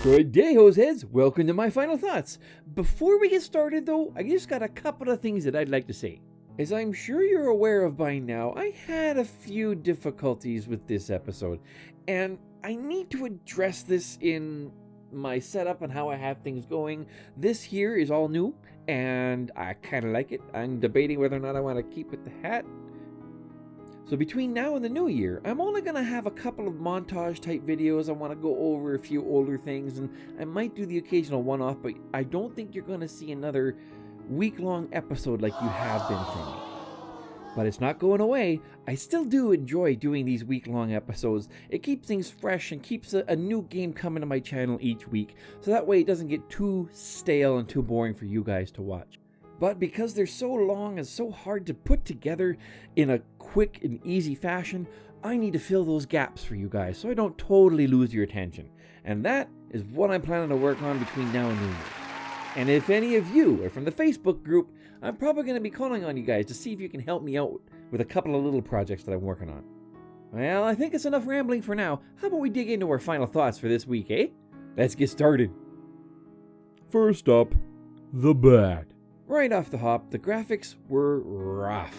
Good day, Hoseheads. Welcome to my final thoughts. Before we get started, though, I just got a couple of things that I'd like to say. As I'm sure you're aware of by now, I had a few difficulties with this episode, and I need to address this in my setup and how I have things going. This here is all new, and I kind of like it. I'm debating whether or not I want to keep with the hat. So between now and the new year, I'm only going to have a couple of montage type videos. I want to go over a few older things, and I might do the occasional one-off, but I don't think you're going to see another week-long episode like you have been from me. But it's not going away. I still do enjoy doing these week-long episodes. It keeps things fresh and keeps a new game coming to my channel each week, so that way it doesn't get too stale and too boring for you guys to watch. But because they're so long and so hard to put together in a quick and easy fashion, I need to fill those gaps for you guys so I don't totally lose your attention. And that is what I'm planning to work on between now and New Year. And if any of you are from the Facebook group, I'm probably going to be calling on you guys to see if you can help me out with a couple of little projects that I'm working on. Well, I think it's enough rambling for now. How about we dig into our final thoughts for this week, eh? Let's get started. First up, the bad. Right off the hop, the graphics were rough.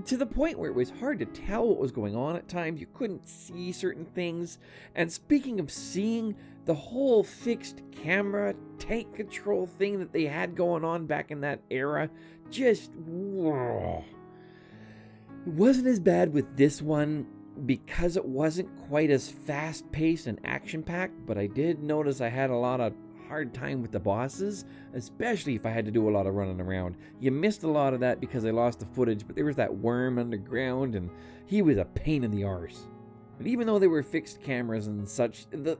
To the point where it was hard to tell what was going on at times. You couldn't see certain things. And speaking of seeing, the whole fixed camera tank control thing that they had going on back in that era, just... It wasn't as bad with this one because it wasn't quite as fast-paced and action-packed, but I did notice I had a lot of hard time with the bosses, especially if I had to do a lot of running around. You missed a lot of that because I lost the footage, but there was that worm underground, and he was a pain in the arse. But even though they were fixed cameras and such, the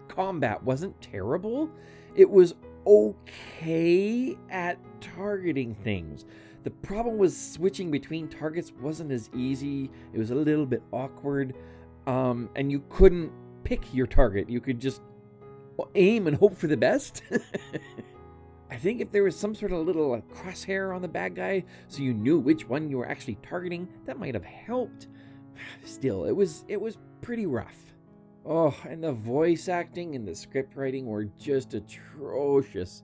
combat wasn't terrible. It was okay at targeting things. The problem was switching between targets wasn't as easy. It was a little bit awkward, and you couldn't pick your target. You could just aim and hope for the best. I think if there was some sort of little crosshair on the bad guy so you knew which one you were actually targeting, that might have helped. Still, it was pretty rough. Oh, and the voice acting and the script writing were just atrocious.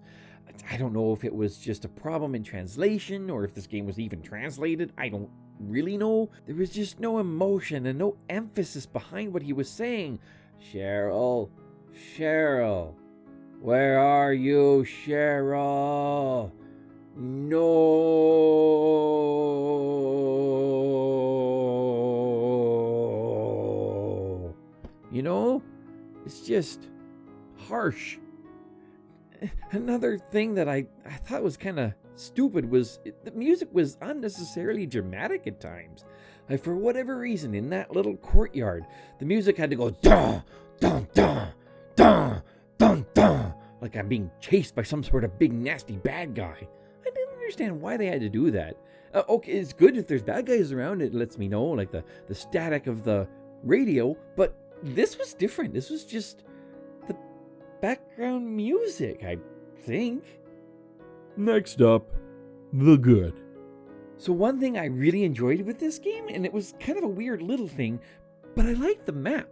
I don't know if it was just a problem in translation or if this game was even translated. I don't really know. There was just no emotion and no emphasis behind what he was saying. Cheryl, where are you, Cheryl? No. You know, it's just harsh. Another thing that I thought was kind of stupid was the music was unnecessarily dramatic at times. Like, for whatever reason, in that little courtyard, the music had to go dun, dun, dun, dun, dun, dun, like I'm being chased by some sort of big nasty bad guy. I didn't understand why they had to do that. Okay, it's good if there's bad guys around, it lets me know, like the static of the radio, but this was different. This was just the background music, I think. Next up, the good. So one thing I really enjoyed with this game, and it was kind of a weird little thing, but I liked the map.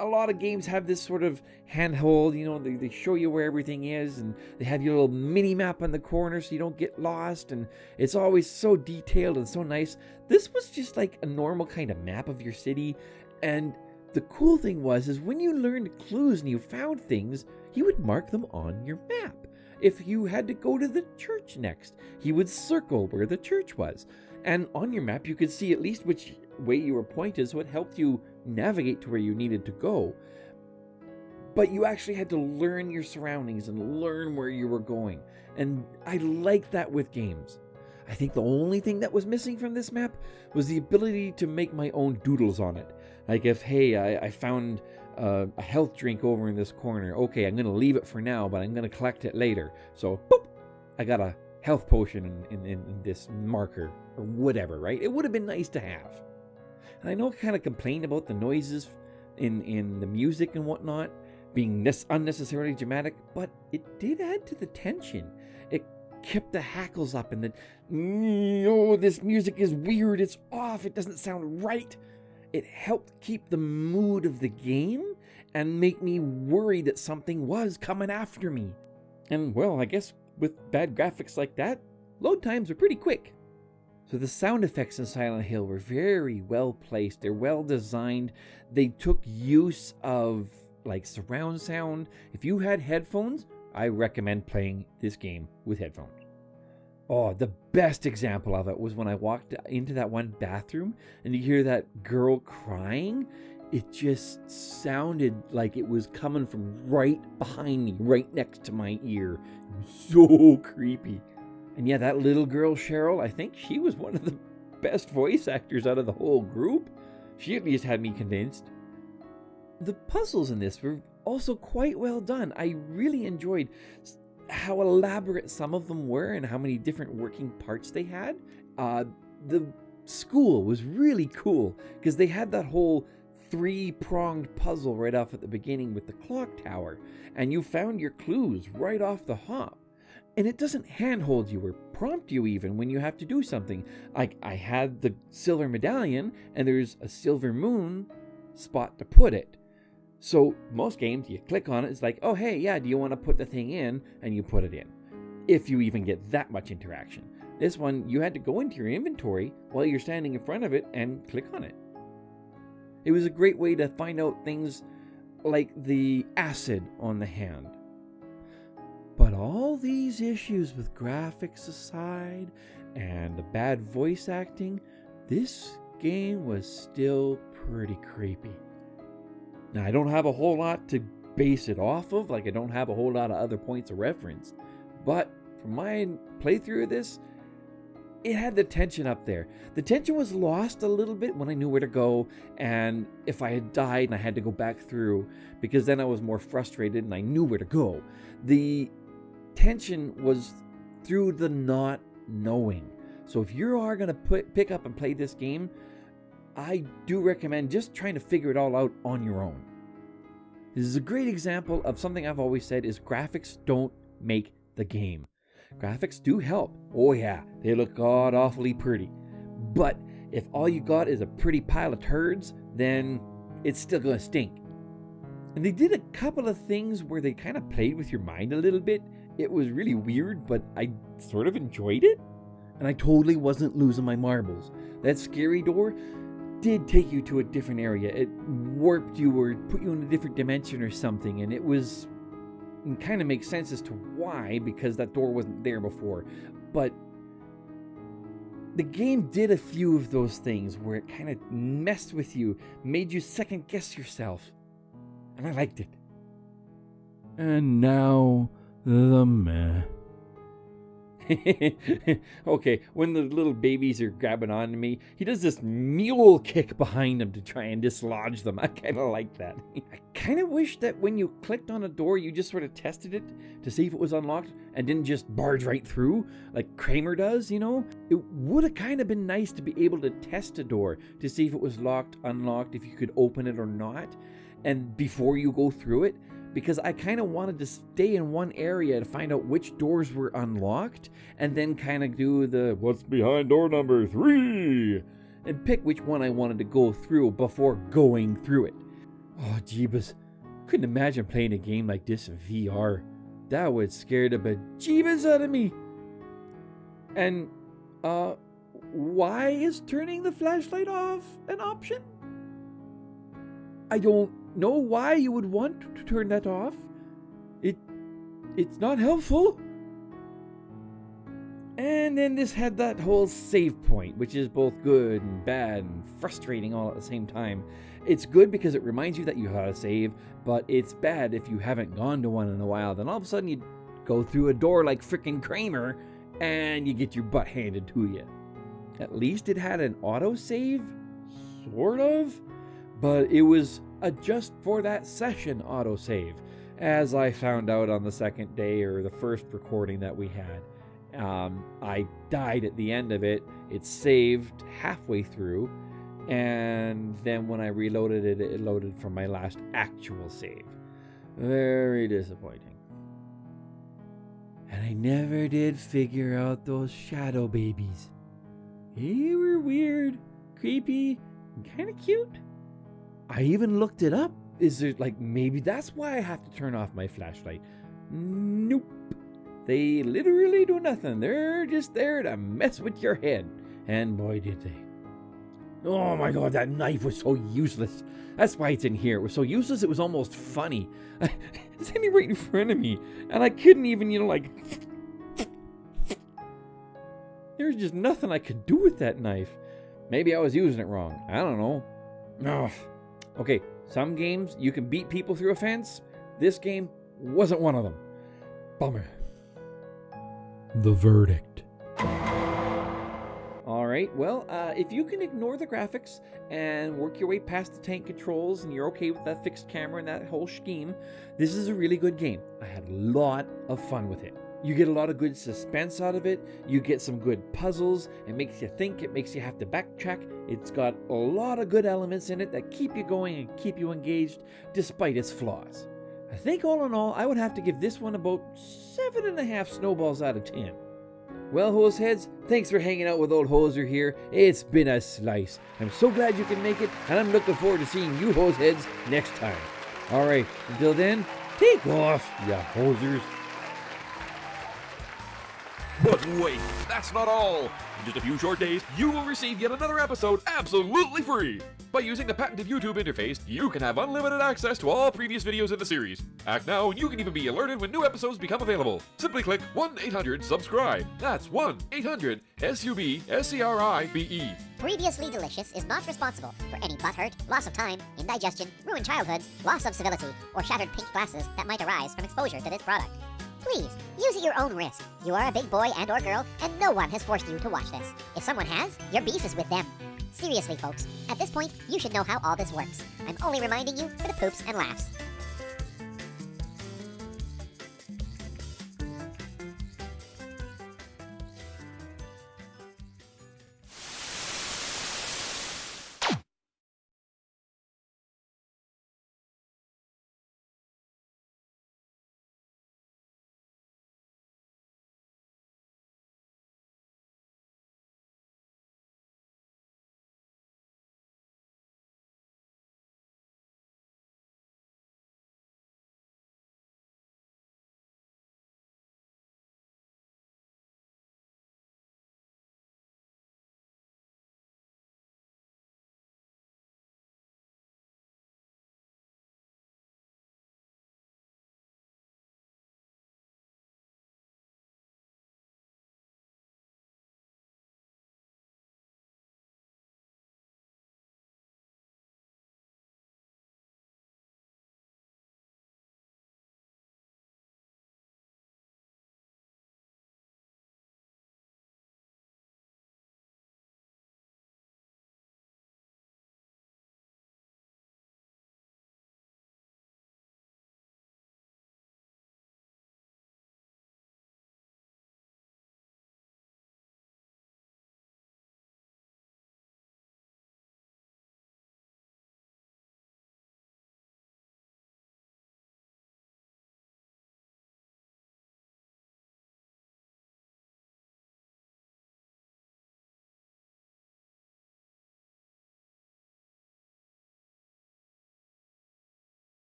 A lot of games have this sort of handhold, you know, they show you where everything is, and they have your little mini map on the corner so you don't get lost, and it's always so detailed and so nice. This was just like a normal kind of map of your city, and the cool thing is when you learned clues and you found things, he would mark them on your map. If you had to go to the church next, he would circle where the church was. And on your map, you could see at least which way you were pointed, so it helped you navigate to where you needed to go. But you actually had to learn your surroundings and learn where you were going. And I like that with games. I think the only thing that was missing from this map was the ability to make my own doodles on it. Like if, hey, I found a health drink over in this corner. Okay, I'm going to leave it for now, but I'm going to collect it later. So, boop, I got a health potion in this marker or whatever, right? It would have been nice to have. And I know I kind of complained about the noises in the music and whatnot being unnecessarily dramatic, but it did add to the tension. It kept the hackles up and oh, this music is weird, it's off, it doesn't sound right. It helped keep the mood of the game and make me worry that something was coming after me. And well, I guess with bad graphics like that, load times are pretty quick. So the sound effects in Silent Hill were very well placed. They're well designed. They took use of like surround sound. If you had headphones, I recommend playing this game with headphones. Oh, the best example of it was when I walked into that one bathroom and you hear that girl crying. It just sounded like it was coming from right behind me, right next to my ear. It was so creepy. And yeah, that little girl, Cheryl, I think she was one of the best voice actors out of the whole group. She at least had me convinced. The puzzles in this were also quite well done. I really enjoyed how elaborate some of them were and how many different working parts they had. The school was really cool because they had that whole 3-pronged puzzle right off at the beginning with the clock tower, and you found your clues right off the hop. And it doesn't handhold you or prompt you even when you have to do something. Like I had the silver medallion and there's a silver moon spot to put it. So most games you click on it, it's like, oh hey, yeah, do you want to put the thing in? And you put it in. If you even get that much interaction. This one, you had to go into your inventory while you're standing in front of it and click on it. It was a great way to find out things like the acid on the hand. But all these issues with graphics aside and the bad voice acting, this game was still pretty creepy. Now, I don't have a whole lot to base it off of, like I don't have a whole lot of other points of reference, but from my playthrough of this, it had the tension up there. The tension was lost a little bit when I knew where to go, and if I had died and I had to go back through, because then I was more frustrated and I knew where to go. The tension was through the not knowing. So if you are going to pick up and play this game, I do recommend just trying to figure it all out on your own. This is a great example of something I've always said is graphics don't make the game. Graphics do help. Oh yeah, they look god-awfully pretty. But if all you got is a pretty pile of turds, then it's still going to stink. And they did a couple of things where they kind of played with your mind a little bit. It was really weird, but I sort of enjoyed it. And I totally wasn't losing my marbles. That scary door did take you to a different area. It warped you or put you in a different dimension or something. And it kind of makes sense as to why, because that door wasn't there before. But the game did a few of those things where it kind of messed with you, made you second guess yourself. And I liked it. And now, the meh. Okay, when the little babies are grabbing onto me, he does this mule kick behind them to try and dislodge them. I kind of like that. I kind of wish that when you clicked on a door, you just sort of tested it to see if it was unlocked and didn't just barge right through like Kramer does, you know? It would have kind of been nice to be able to test a door to see if it was locked, unlocked, if you could open it or not, and before you go through it. Because I kind of wanted to stay in one area to find out which doors were unlocked and then kind of do the What's behind door number 3? And pick which one I wanted to go through before going through it. Oh, jeebus. Couldn't imagine playing a game like this in VR. That would scare the bejeebus out of me. And, why is turning the flashlight off an option? I don't know why you would want to turn that off. It's not helpful. And then this had that whole save point, which is both good and bad and frustrating all at the same time. It's good because it reminds you that you have to save, but it's bad if you haven't gone to one in a while. Then all of a sudden you go through a door like frickin' Kramer and you get your butt handed to you. At least it had an autosave, sort of, but it was a just for that session autosave, as I found out on the second day or the first recording that we had. I died at the end of it. It saved halfway through, and then when I reloaded it, it loaded from my last actual save. Very disappointing. And I never did figure out those shadow babies. They were weird, creepy, and kind of cute. I even looked it up Is it like maybe that's why I have to turn off my flashlight? Nope. They literally do nothing. They're just there to mess with your head. And boy, did they. Oh my god, that knife was so useless. That's why it's in here. It was so useless, it was almost funny. It's sitting right in front of me. And I couldn't even, like... There's just nothing I could do with that knife. Maybe I was using it wrong. I don't know. Oh. Okay, some games you can beat people through a fence. This game wasn't one of them. Bummer. The verdict. Alright, well, if you can ignore the graphics and work your way past the tank controls and you're okay with that fixed camera and that whole scheme, this is a really good game. I had a lot of fun with it. You get a lot of good suspense out of it. You get some good puzzles. It makes you think. It makes you have to backtrack. It's got a lot of good elements in it that keep you going and keep you engaged despite its flaws. I think all in all, I would have to give this one about 7.5 snowballs out of 10. Well, Hoseheads, thanks for hanging out with old Hoser here. It's been a slice. I'm so glad you can make it, and I'm looking forward to seeing you Hoseheads next time. Alright, until then, take off, ya hosers. But wait, that's not all! In just a few short days, you will receive yet another episode absolutely free! By using the patented YouTube interface, you can have unlimited access to all previous videos in the series. Act now and you can even be alerted when new episodes become available. Simply click 1-800-SUBSCRIBE. That's 1-800-SUBSCRIBE. Previously Delicious is not responsible for any butt hurt, loss of time, indigestion, ruined childhoods, loss of civility, or shattered pink glasses that might arise from exposure to this product. Please, use at your own risk. You are a big boy and or girl, and no one has forced you to watch this. If someone has, your beef is with them. Seriously, folks, at this point, you should know how all this works. I'm only reminding you for the poops and laughs.